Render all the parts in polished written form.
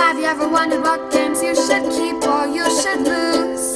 Have you ever wondered what games you should keep or you should lose?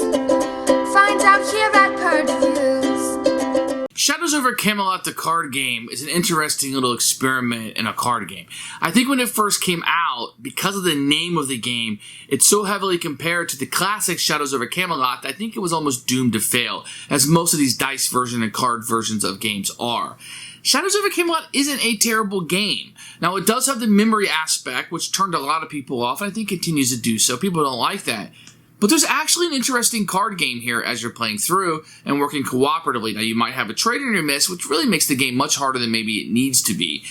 Find out here at Purge Reviews. Shadows over Camelot The Card Game is an interesting little experiment in a card game. I think when it first came out, because of the name of the game, it's so heavily compared to the classic Shadows over Camelot that I think it was almost doomed to fail, as most of these dice version and card versions of games are. Shadows over Camelot isn't a terrible game. Now, it does have the memory aspect, which turned a lot of people off, and I think continues to do so. People don't like that. But there's actually an interesting card game here as you're playing through and working cooperatively. Now, you might have a traitor in your midst, which really makes the game much harder than maybe it needs to be.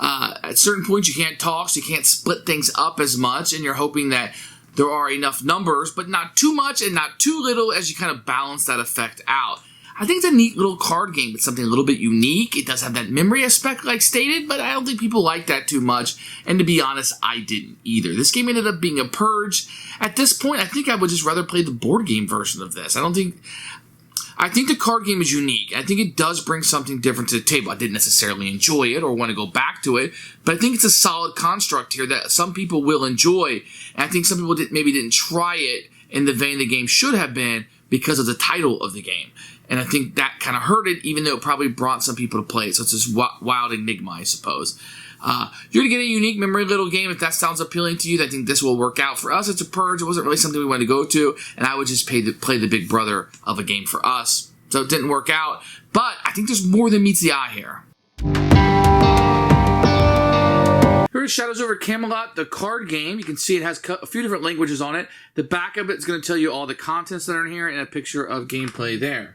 At certain points, you can't talk, so you can't split things up as much, and you're hoping that there are enough numbers, but not too much and not too little as you kind of balance that effect out. I think it's a neat little card game. It's something a little bit unique. It does have that memory aspect like stated, but I don't think people like that too much. And to be honest, I didn't either. This game ended up being a purge. At this point, I think I would just rather play the board game version of this. I think the card game is unique. I think it does bring something different to the table. I didn't necessarily enjoy it or want to go back to it, but I think it's a solid construct here that some people will enjoy. And I think some people maybe didn't try it in the vein the game should have been because of the title of the game. And I think that kind of hurt it, even though it probably brought some people to play it. So it's this wild enigma, I suppose. You're going to get a unique memory little game. If that sounds appealing to you, I think this will work out. For us, it's a purge. It wasn't really something we wanted to go to. And I would just play the big brother of a game for us. So it didn't work out. But I think there's more than meets the eye here. Here's Shadows over Camelot, the card game. You can see it has a few different languages on it. The back of it is going to tell you all the contents that are in here and a picture of gameplay there.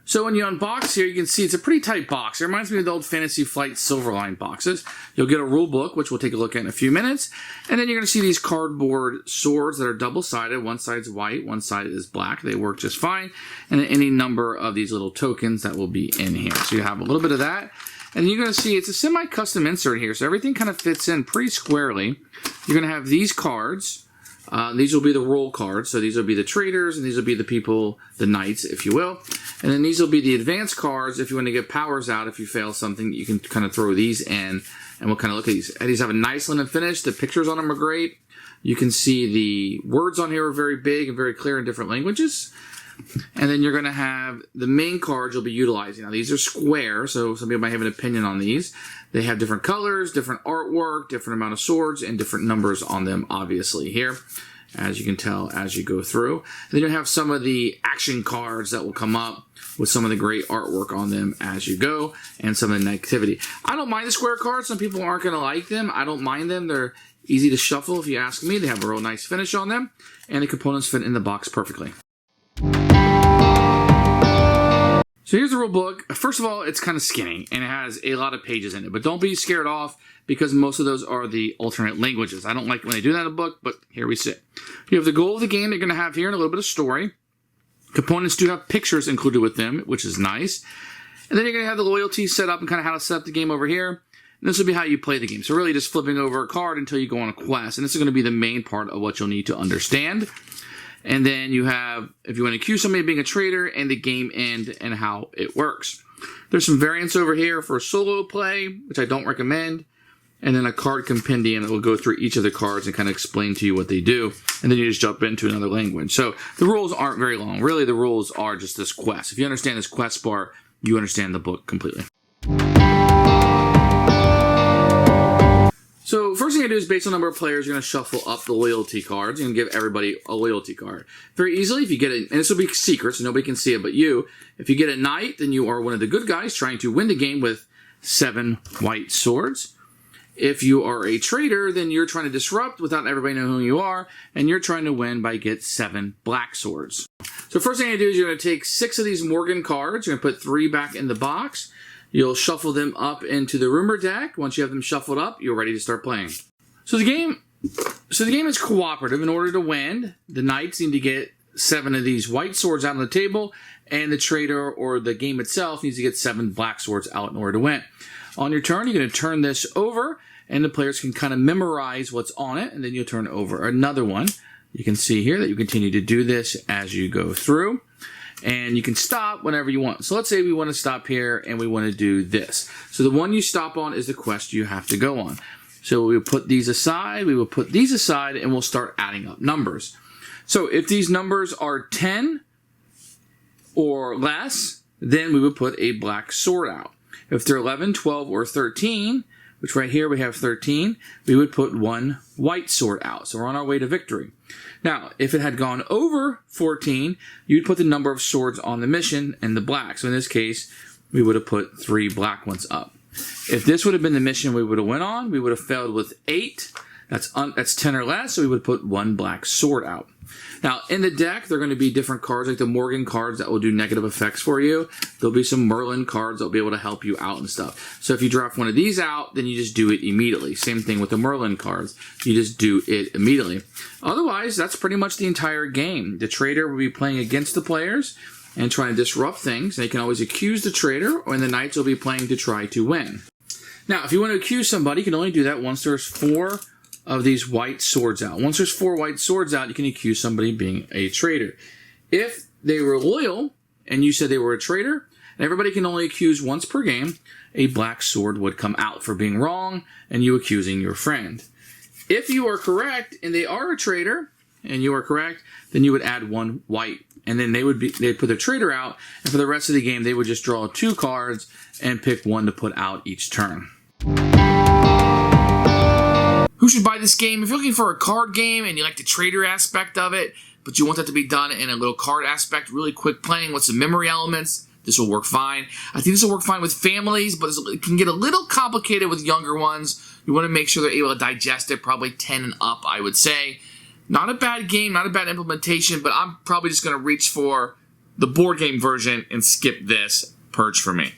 So when you unbox here, you can see it's a pretty tight box. It reminds me of the old Fantasy Flight Silverline boxes. You'll get a rule book, which we'll take a look at in a few minutes. And then you're going to see these cardboard swords that are double-sided. One side's white, one side is black. They work just fine. And then any number of these little tokens that will be in here. So you have a little bit of that. And you're going to see it's a semi-custom insert here. So everything kind of fits in pretty squarely. You're going to have these cards. These will be the role cards, so these will be the traitors, and these will be the people, the knights, if you will. And then these will be the advanced cards if you want to get powers out. If you fail something, you can kind of throw these in, and we'll kind of look at these. These have a nice linen finish. The pictures on them are great. You can see the words on here are very big and very clear in different languages. And then you're going to have the main cards you'll be utilizing. Now, these are square, so some people might have an opinion on these. They have different colors, different artwork, different amount of swords, and different numbers on them, obviously, here, as you can tell as you go through. And then you'll have some of the action cards that will come up with some of the great artwork on them as you go, and some of the negativity. I don't mind the square cards. Some people aren't going to like them. I don't mind them. They're easy to shuffle, if you ask me. They have a real nice finish on them, and the components fit in the box perfectly. So here's the rule book. First of all, it's kind of skinny, and it has a lot of pages in it. But don't be scared off, because most of those are the alternate languages. I don't like when they do that in a book, but here we sit. You have the goal of the game they're going to have here and a little bit of story. Components do have pictures included with them, which is nice. And then you're going to have the loyalty set up and kind of how to set up the game over here. And this will be how you play the game. So really just flipping over a card until you go on a quest. And this is going to be the main part of what you'll need to understand. And then you have, if you want to accuse somebody of being a traitor, and the game end and how it works. There's some variants over here for solo play, which I don't recommend. And then a card compendium that will go through each of the cards and kind of explain to you what they do. And then you just jump into another language. So the rules aren't very long. Really, the rules are just this quest. If you understand this quest part, you understand the book completely. So first thing I do is based on the number of players, you're going to shuffle up the loyalty cards. You're going to give everybody a loyalty card. Very easily, if you get it, and this will be secret, so nobody can see it but you. If you get a knight, then you are one of the good guys trying to win the game with 7 white swords. If you are a traitor, then you're trying to disrupt without everybody knowing who you are, and you're trying to win by get 7 black swords. So first thing I do is you're going to take 6 of these Morgan cards. You're going to put 3 back in the box. You'll shuffle them up into the rumor deck. Once you have them shuffled up, you're ready to start playing. So the game is cooperative. In order to win, the knights need to get 7 of these white swords out on the table, and the traitor or the game itself needs to get 7 black swords out in order to win. On your turn, you're going to turn this over, and the players can kind of memorize what's on it, and then you'll turn over another one. You can see here that you continue to do this as you go through. And you can stop whenever you want. So let's say we want to stop here and we want to do this. So the one you stop on is the quest you have to go on. So we would put these aside, we would put these aside, and we'll start adding up numbers. So if these numbers are 10 or less, then we would put a black sword out. If they're 11, 12, or 13, which right here we have 13, we would put one white sword out. So we're on our way to victory. Now, if it had gone over 14, you'd put the number of swords on the mission and the black. So in this case, we would have put 3 black ones up. If this would have been the mission we would have went on, we would have failed with 8. That's 10 or less, so we would put 1 black sword out. Now, in the deck, there are going to be different cards, like the Morgan cards that will do negative effects for you. There'll be some Merlin cards that will be able to help you out and stuff. So if you draft one of these out, then you just do it immediately. Same thing with the Merlin cards. You just do it immediately. Otherwise, that's pretty much the entire game. The traitor will be playing against the players and trying to disrupt things. They can always accuse the traitor, and the knights will be playing to try to win. Now, if you want to accuse somebody, you can only do that once there's 4 of these white swords out. Once there's 4 white swords out, you can accuse somebody being a traitor. If they were loyal and you said they were a traitor, and everybody can only accuse once per game, a black sword would come out for being wrong and you accusing your friend. If you are correct and they are a traitor and you are correct, then you would add 1 white. And then they'd put their traitor out, and for the rest of the game, they would just draw 2 cards and pick 1 to put out each turn. Who should buy this game? If you're looking for a card game and you like the traitor aspect of it, but you want that to be done in a little card aspect, really quick playing with some memory elements, this will work fine. I think this will work fine with families, but it can get a little complicated with younger ones. You want to make sure they're able to digest it, probably 10 and up, I would say. Not a bad game, not a bad implementation, but I'm probably just going to reach for the board game version and skip this. Purge for me.